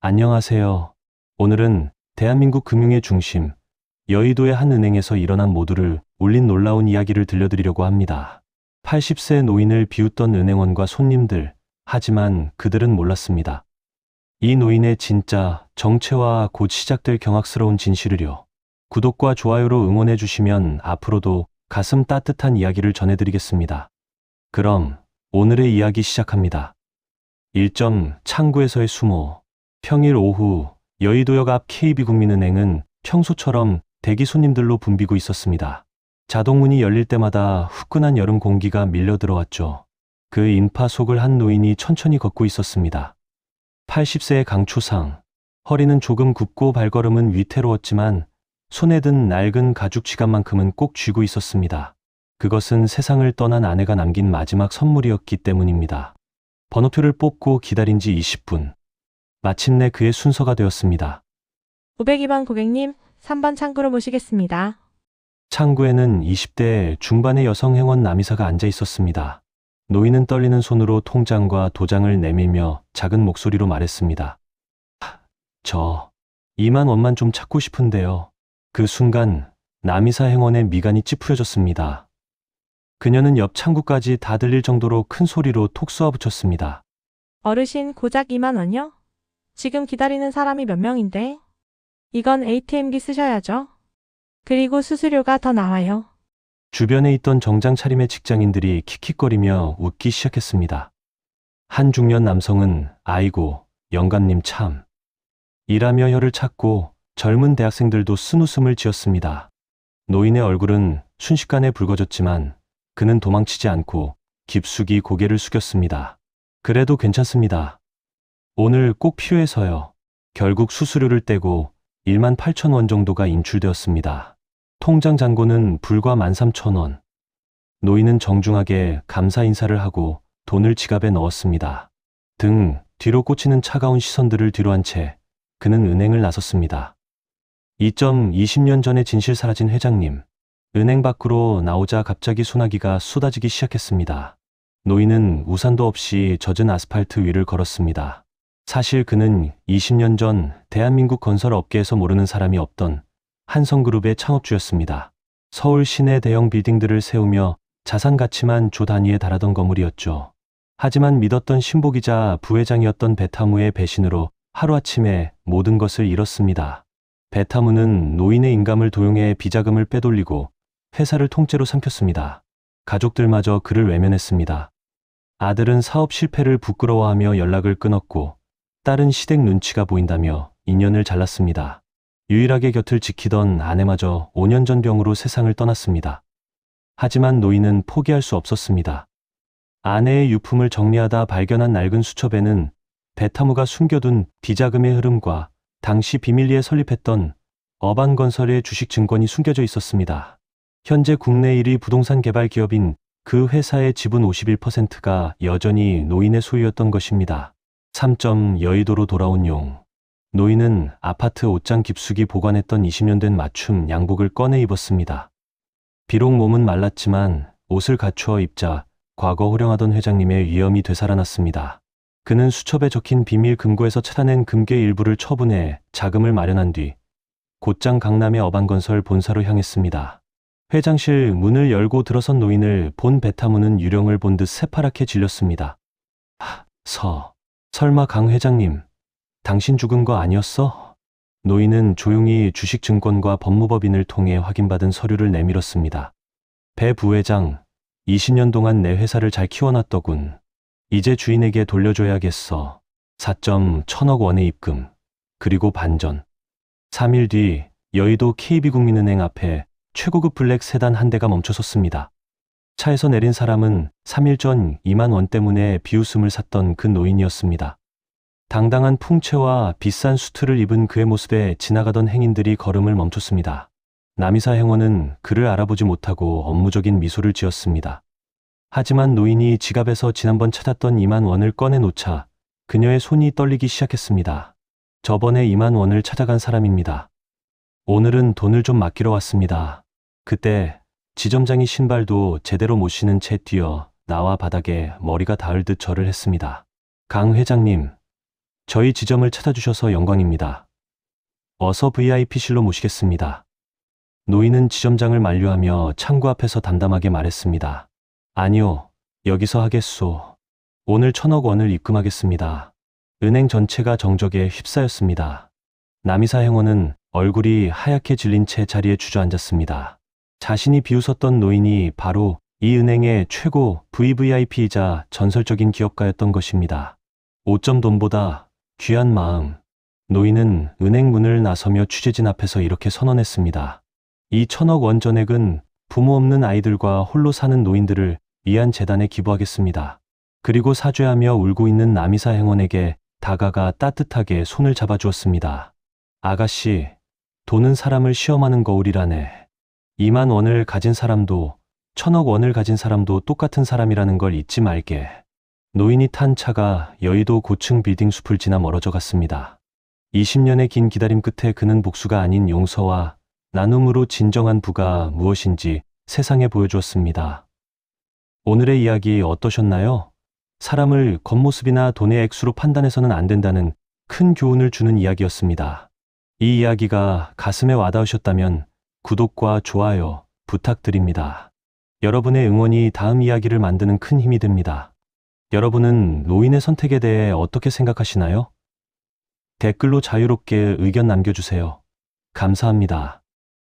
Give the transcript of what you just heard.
안녕하세요. 오늘은 대한민국 금융의 중심, 여의도의 한 은행에서 일어난 모두를 울린 놀라운 이야기를 들려드리려고 합니다. 80세 노인을 비웃던 은행원과 손님들, 하지만 그들은 몰랐습니다. 이 노인의 진짜 정체와 곧 시작될 경악스러운 진실을요. 구독과 좋아요로 응원해 주시면 앞으로도 가슴 따뜻한 이야기를 전해드리겠습니다. 그럼 오늘의 이야기 시작합니다. 1점 창구에서의 수모. 평일 오후 여의도역 앞 KB국민은행은 평소처럼 대기 손님들로 붐비고 있었습니다. 자동문이 열릴 때마다 후끈한 여름 공기가 밀려 들어왔죠. 그 인파 속을 한 노인이 천천히 걷고 있었습니다. 80세의 강초상, 허리는 조금 굽고 발걸음은 위태로웠지만 손에 든 낡은 가죽 지갑만큼은 꼭 쥐고 있었습니다. 그것은 세상을 떠난 아내가 남긴 마지막 선물이었기 때문입니다. 번호표를 뽑고 기다린 지 20분. 마침내 그의 순서가 되었습니다. 502번 고객님, 3번 창구로 모시겠습니다. 창구에는 20대 중반의 여성 행원 남이사가 앉아 있었습니다. 노인은 떨리는 손으로 통장과 도장을 내밀며 작은 목소리로 말했습니다. 저 2만 원만 좀 찾고 싶은데요. 그 순간 남이사 행원의 미간이 찌푸려졌습니다. 그녀는 옆 창구까지 다 들릴 정도로 큰 소리로 톡 쏘아붙였습니다. 어르신 고작 2만 원요? 지금 기다리는 사람이 몇 명인데? 이건 ATM기 쓰셔야죠. 그리고 수수료가 더 나와요. 주변에 있던 정장 차림의 직장인들이 킥킥거리며 웃기 시작했습니다. 한 중년 남성은 아이고, 영감님 참. 일하며 혀를 찾고 젊은 대학생들도 쓴웃음을 지었습니다. 노인의 얼굴은 순식간에 붉어졌지만 그는 도망치지 않고 깊숙이 고개를 숙였습니다. 그래도 괜찮습니다. 오늘 꼭 필요해서요. 결국 수수료를 떼고 1만 8천 원 정도가 인출되었습니다. 통장 잔고는 불과 13,000원. 노인은 정중하게 감사 인사를 하고 돈을 지갑에 넣었습니다. 등 뒤로 꽂히는 차가운 시선들을 뒤로한 채 그는 은행을 나섰습니다. 20년 전에 진실 사라진 회장님. 은행 밖으로 나오자 갑자기 소나기가 쏟아지기 시작했습니다. 노인은 우산도 없이 젖은 아스팔트 위를 걸었습니다. 사실 그는 20년 전 대한민국 건설 업계에서 모르는 사람이 없던 한성그룹의 창업주였습니다. 서울 시내 대형 빌딩들을 세우며 자산 가치만 조 단위에 달하던 건물이었죠. 하지만 믿었던 신복이자 부회장이었던 베타무의 배신으로 하루아침에 모든 것을 잃었습니다. 베타무는 노인의 인감을 도용해 비자금을 빼돌리고 회사를 통째로 삼켰습니다. 가족들마저 그를 외면했습니다. 아들은 사업 실패를 부끄러워하며 연락을 끊었고 딸은 시댁 눈치가 보인다며 인연을 잘랐습니다. 유일하게 곁을 지키던 아내마저 5년 전 병으로 세상을 떠났습니다. 하지만 노인은 포기할 수 없었습니다. 아내의 유품을 정리하다 발견한 낡은 수첩에는 베타무가 숨겨둔 비자금의 흐름과 당시 비밀리에 설립했던 어반건설의 주식 증권이 숨겨져 있었습니다. 현재 국내 1위 부동산 개발 기업인 그 회사의 지분 51%가 여전히 노인의 소유였던 것입니다. 3점 여의도로 돌아온 용. 노인은 아파트 옷장 깊숙이 보관했던 20년 된 맞춤 양복을 꺼내 입었습니다. 비록 몸은 말랐지만 옷을 갖추어 입자 과거 호령하던 회장님의 위엄이 되살아났습니다. 그는 수첩에 적힌 비밀 금고에서 찾아낸 금괴 일부를 처분해 자금을 마련한 뒤 곧장 강남의 어반건설 본사로 향했습니다. 회장실 문을 열고 들어선 노인을 본 베타무는 유령을 본 듯 새파랗게 질렸습니다. 설마 강 회장님, 당신 죽은 거 아니었어? 노인은 조용히 주식증권과 법무법인을 통해 확인받은 서류를 내밀었습니다. 배 부회장, 20년 동안 내 회사를 잘 키워놨더군. 이제 주인에게 돌려줘야겠어. 4.1천억 원의 입금, 그리고 반전. 3일 뒤 여의도 KB국민은행 앞에 최고급 블랙 세단 한 대가 멈춰섰습니다. 차에서 내린 사람은 3일 전 2만 원 때문에 비웃음을 샀던 그 노인이었습니다. 당당한 풍채와 비싼 수트를 입은 그의 모습에 지나가던 행인들이 걸음을 멈췄습니다. 남이사 행원은 그를 알아보지 못하고 업무적인 미소를 지었습니다. 하지만 노인이 지갑에서 지난번 찾았던 2만 원을 꺼내놓자 그녀의 손이 떨리기 시작했습니다. 저번에 2만 원을 찾아간 사람입니다. 오늘은 돈을 좀 맡기러 왔습니다. 그때 지점장이 신발도 제대로 못 신은 채 뛰어 나와 바닥에 머리가 닿을 듯 절을 했습니다. 강 회장님, 저희 지점을 찾아주셔서 영광입니다. 어서 VIP실로 모시겠습니다. 노인은 지점장을 만류하며 창구 앞에서 담담하게 말했습니다. 아니요, 여기서 하겠소. 오늘 1,000억 원을 입금하겠습니다. 은행 전체가 정적에 휩싸였습니다. 남이사 행원은 얼굴이 하얗게 질린 채 자리에 주저앉았습니다. 자신이 비웃었던 노인이 바로 이 은행의 최고 VVIP이자 전설적인 기업가였던 것입니다. 5점 돈보다 귀한 마음. 노인은 은행 문을 나서며 취재진 앞에서 이렇게 선언했습니다. 이 1,000억 원 전액은 부모 없는 아이들과 홀로 사는 노인들을 위한 재단에 기부하겠습니다. 그리고 사죄하며 울고 있는 남이사 행원에게 다가가 따뜻하게 손을 잡아주었습니다. 아가씨, 돈은 사람을 시험하는 거울이라네. 2만 원을 가진 사람도 1,000억 원을 가진 사람도 똑같은 사람이라는 걸 잊지 말게. 노인이 탄 차가 여의도 고층 빌딩 숲을 지나 멀어져 갔습니다. 20년의 긴 기다림 끝에 그는 복수가 아닌 용서와 나눔으로 진정한 부가 무엇인지 세상에 보여주었습니다. 오늘의 이야기 어떠셨나요? 사람을 겉모습이나 돈의 액수로 판단해서는 안 된다는 큰 교훈을 주는 이야기였습니다. 이 이야기가 가슴에 와닿으셨다면 구독과 좋아요 부탁드립니다. 여러분의 응원이 다음 이야기를 만드는 큰 힘이 됩니다. 여러분은 노인의 선택에 대해 어떻게 생각하시나요? 댓글로 자유롭게 의견 남겨주세요. 감사합니다.